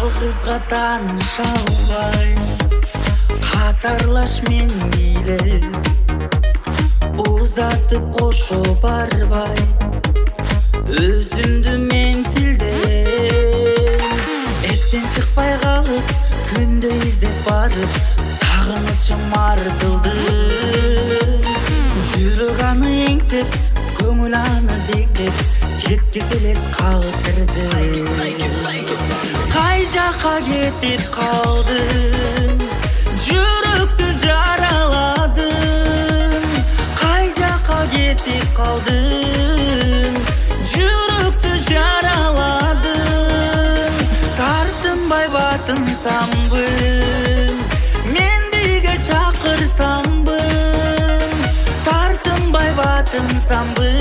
жалғызға таныша албай қатарлаш менің мейлі ұзатып қошу барбай өзімді мен тілдем естен шықпай қалып күнде іздеп барып сағынышым артылды жүрек аны еңсеп көңіл аны деклеп кеткізелес қалдырды қай жаққа кетіп қалдың жүректі жараладың қай жаққа кетіп қалдың жүректі жараладың тартынбай батынсамбы мен бийге чакырсамбы тартынбай батынсамбы